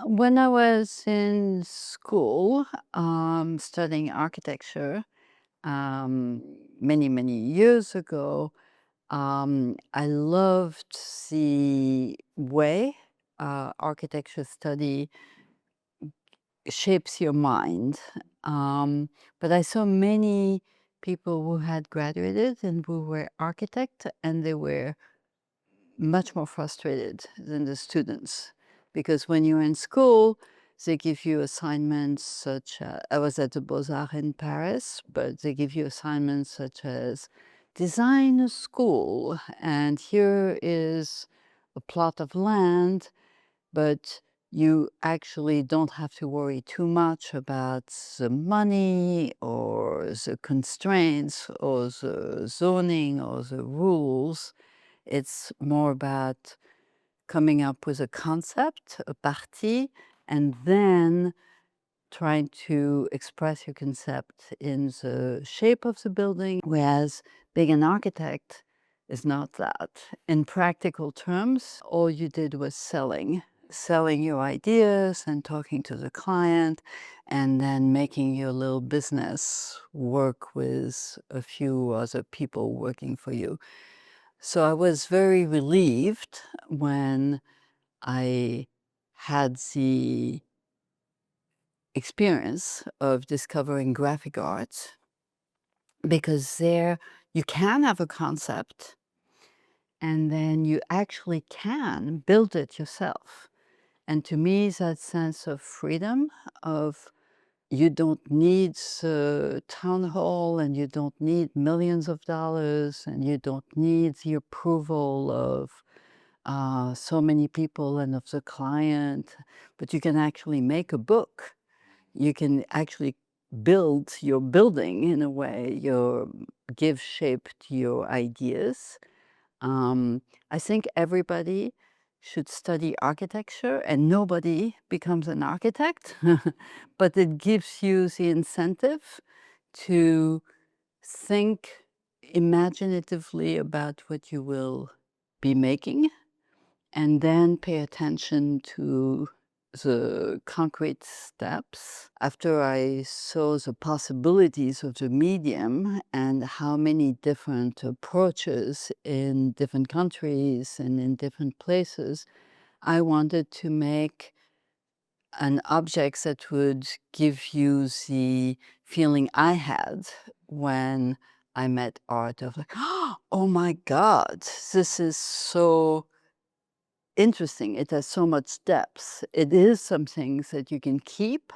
When I was in school, studying architecture, many, many years ago, I loved the way architecture study shapes your mind. But I saw many people who had graduated and who were architect, and they were much more frustrated than the students because when you're in school, they give you assignments such as I was at the Beaux-Arts in Paris, but they give you assignments such as design a school, and here is a plot of land, but you actually don't have to worry too much about the money or the constraints or the zoning or the rules. It's more about coming up with a concept, a partie, and then trying to express your concept in the shape of the building, whereas being an architect is not that. In practical terms, all you did was selling your ideas and talking to the client, and then making your little business work with a few other people working for you. So I was very relieved when I had the experience of discovering graphic arts because there you can have a concept and then you actually can build it yourself. And to me, that sense of freedom of you don't need a town hall and you don't need millions of dollars and you don't need the approval of so many people and of the client, but you can actually make a book. You can actually build your building in a way, give shape to your ideas. Um, I think everybody should study architecture and nobody becomes an architect, but it gives you the incentive to think imaginatively about what you will be making and then pay attention to the concrete steps. After I saw the possibilities of the medium and how many different approaches in different countries and in different places, I wanted to make an object that would give you the feeling I had when I met art of like, oh my God, this is so interesting. It has so much depth. It is some things that you can keep,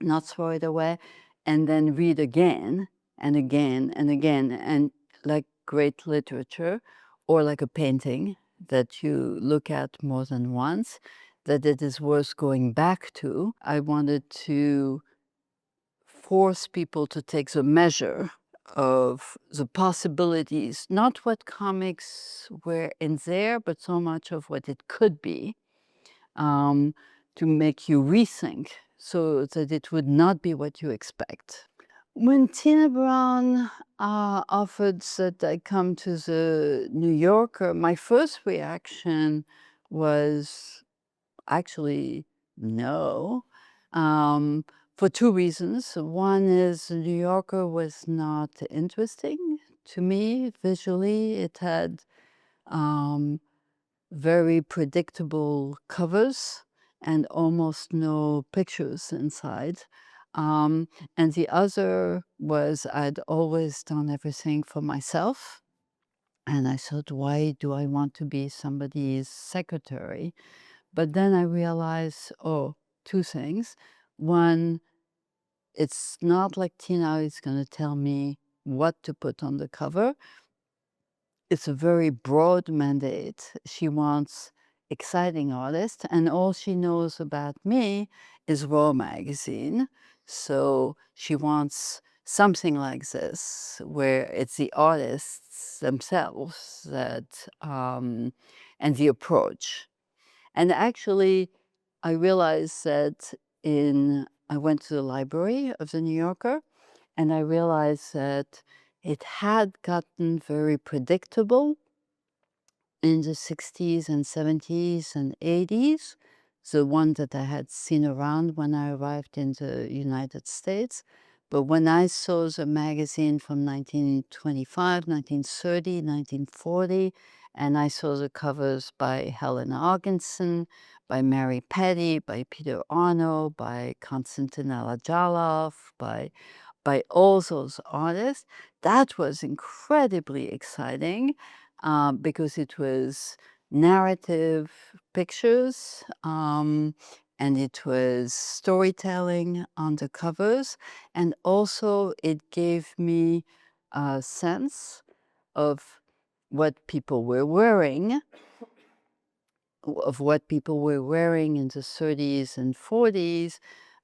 not throw it away, and then read again and again and again. And like great literature or like a painting that you look at more than once, that it is worth going back to. I wanted to force people to take the measure of the possibilities, not what comics were in there, but so much of what it could be, um, to make you rethink so that it would not be what you expect. When Tina Brown offered that I come to the New Yorker, my first reaction was actually no, um, for two reasons. One is the New Yorker was not interesting to me visually. It had very predictable covers and almost no pictures inside. Um, and the other was I'd always done everything for myself. And I thought, why do I want to be somebody's secretary? But then I realized, oh, two things. One, it's not like Tina is going to tell me what to put on the cover. It's a very broad mandate. She wants exciting artists, and all she knows about me is Raw magazine. So she wants something like this, where it's the artists themselves that and the approach. And actually, I realized that I went to the library of the New Yorker, and I realized that it had gotten very predictable in the 60s and 70s and 80s. the one that I had seen around when I arrived in the United States. But when I saw the magazine from 1925, 1930, 1940, and I saw the covers by Helen Argenson, by Mary Petty, by Peter Arno, by Konstantin Alajalov, by all those artists, that was incredibly exciting because it was narrative pictures and it was storytelling on the covers. And also, it gave me a sense of what people were wearing in the 30s and 40s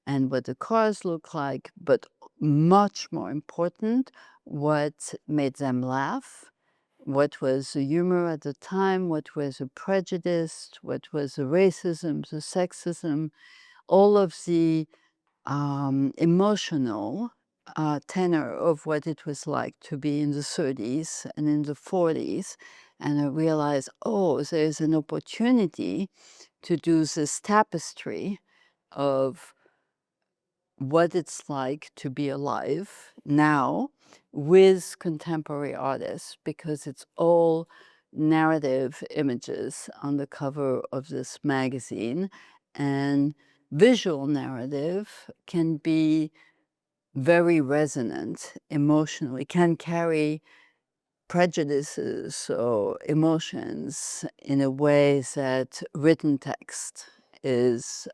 and what the cars look like, but much more important, what made them laugh, what was the humor at the time, what was the prejudice, what was the racism, the sexism, all of the emotional tenor of what it was like to be in the 30s and in the 40s. And I realized, oh, there's an opportunity to do this tapestry of what it's like to be alive now with contemporary artists, because it's all narrative images on the cover of this magazine. And visual narrative can be very resonant emotionally, can carry prejudices or emotions in a way that written text is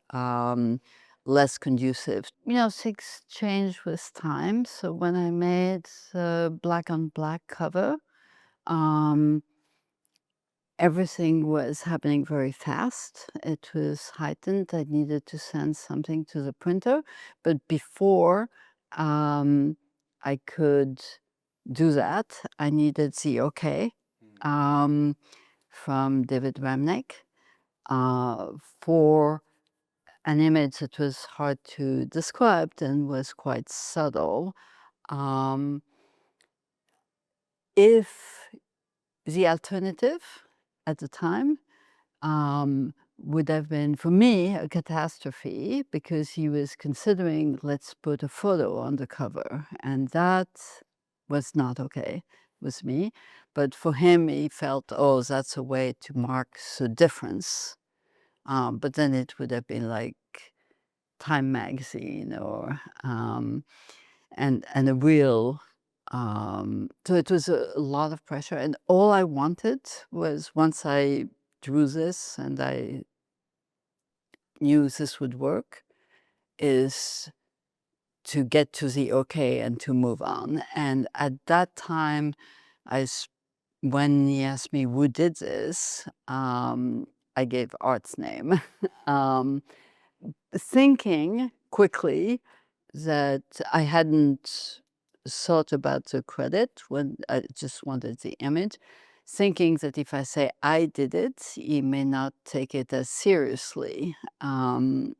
less conducive. You know, things change with time. So when I made the black on black cover, um, everything was happening very fast. It was heightened. I needed to send something to the printer. But before I could do that, I needed the okay from David Remnick for an image that was hard to describe and was quite subtle. If the alternative at the time would have been, for me, a catastrophe, because he was considering, let's put a photo on the cover. And that was not okay with me. But for him, he felt, oh, that's a way to mark the difference. But then it would have been like Time magazine or, and a real, so it was a lot of pressure. And all I wanted was, once I drew this and I knew this would work, is to get to the okay and to move on. And at that time, when he asked me who did this, I gave Art's name, thinking quickly that I hadn't thought about the credit when I just wanted the image, thinking that if I say I did it, he may not take it as seriously. And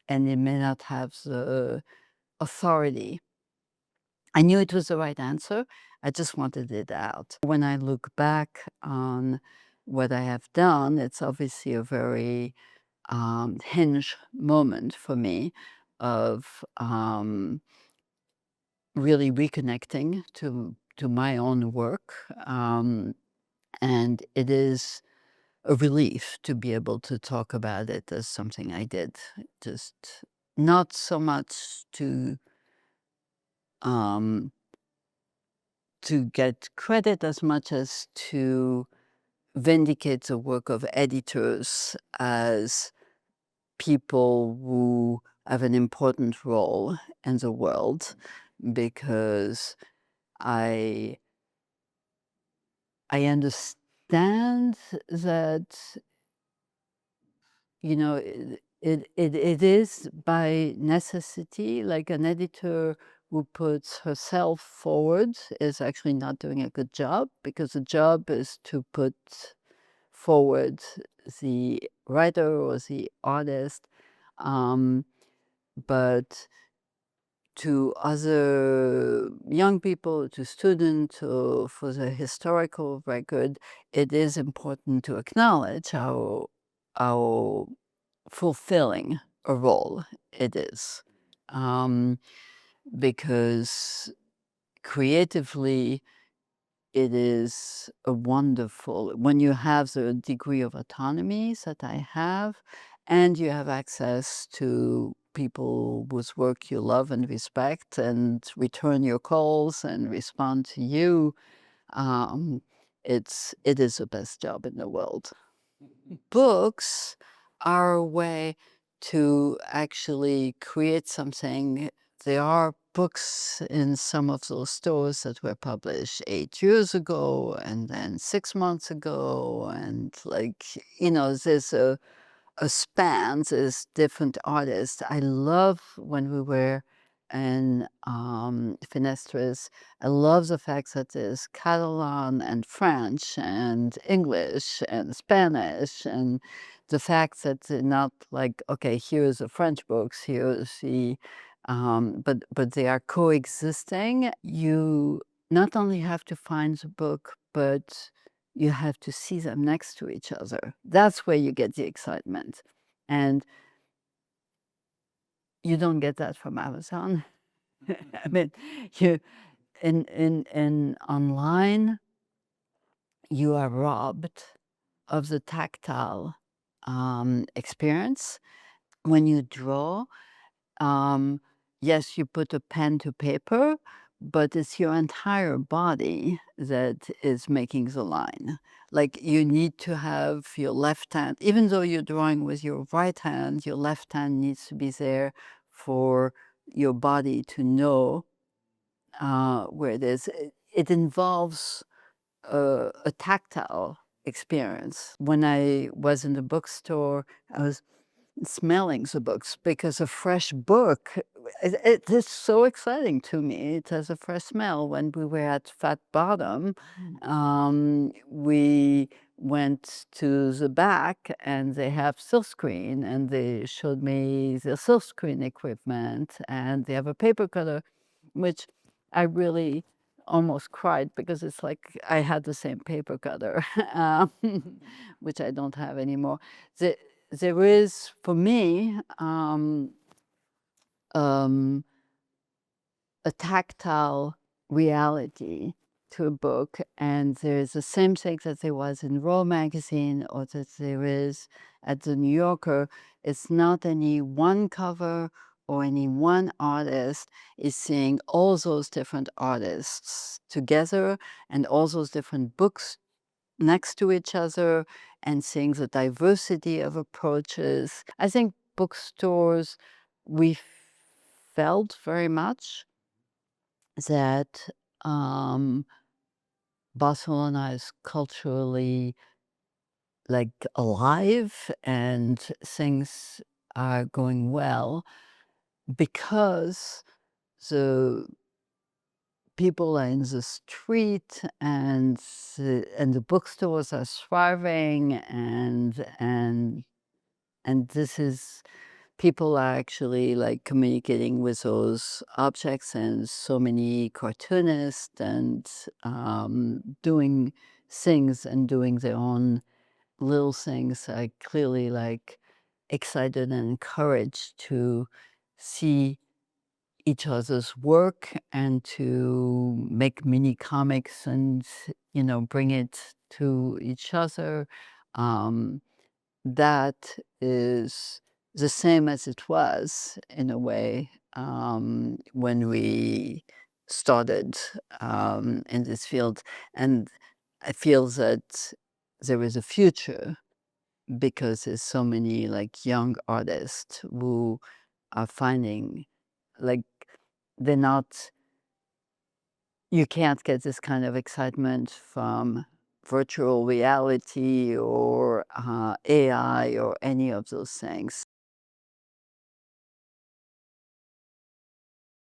it may not have the authority. I knew it was the right answer. I just wanted it out. When I look back on what I have done, it's obviously a very hinge moment for me of really reconnecting to my own work. And it is a relief to be able to talk about it as something I did. Just not so much um, to get credit as much as to vindicate the work of editors as people who have an important role in the world, because I understand that, you know, it is by necessity, like an editor who puts herself forward is actually not doing a good job, because the job is to put forward the writer or the artist. But to other young people, to students, or for the historical record, it is important to acknowledge how fulfilling a role it is. Because creatively, it is a wonderful, when you have the degree of autonomy that I have, and you have access to people whose work you love and respect and return your calls and respond to you, um, it is the best job in the world. Books are a way to actually create something. There are books in some of those stores that were published 8 years ago and then 6 months ago. And like, there's a span, there's different artists. I love when we were in Finestres, I love the fact that there's Catalan and French and English and Spanish, and the fact that they're not like, okay, here's the French books, here's the, but they are coexisting. You not only have to find the book, but you have to see them next to each other. That's where you get the excitement. And you don't get that from Amazon. I mean, you in online, you are robbed of the tactile experience. When you draw, um, yes, you put a pen to paper, but it's your entire body that is making the line. Like you need to have your left hand, even though you're drawing with your right hand, your left hand needs to be there for your body to know where it is. It involves a tactile experience. When I was in the bookstore, I was smelling the books because a fresh book, it is so exciting to me. It has a fresh smell. When we were at Fat Bottom, we went to the back and they have silkscreen and they showed me the silkscreen equipment and they have a paper cutter, which I really almost cried because it's like I had the same paper cutter, which I don't have anymore. There is, for me, a tactile reality to a book, and there's the same thing that there was in Raw magazine or that there is at the New Yorker. It's not any one cover or any one artist. Is seeing all those different artists together and all those different books next to each other and seeing the diversity of approaches. I think bookstores, we felt very much that Barcelona is culturally like alive and things are going well because the people are in the street and the bookstores are thriving and this is people are actually like communicating with those objects and so many cartoonists and doing things and doing their own little things are clearly like excited and encouraged to see each other's work and to make mini comics and bring it to each other. Um, that is the same as it was in a way when we started in this field, and I feel that there is a future because there's so many like young artists who are finding like they're not you can't get this kind of excitement from virtual reality or AI or any of those things.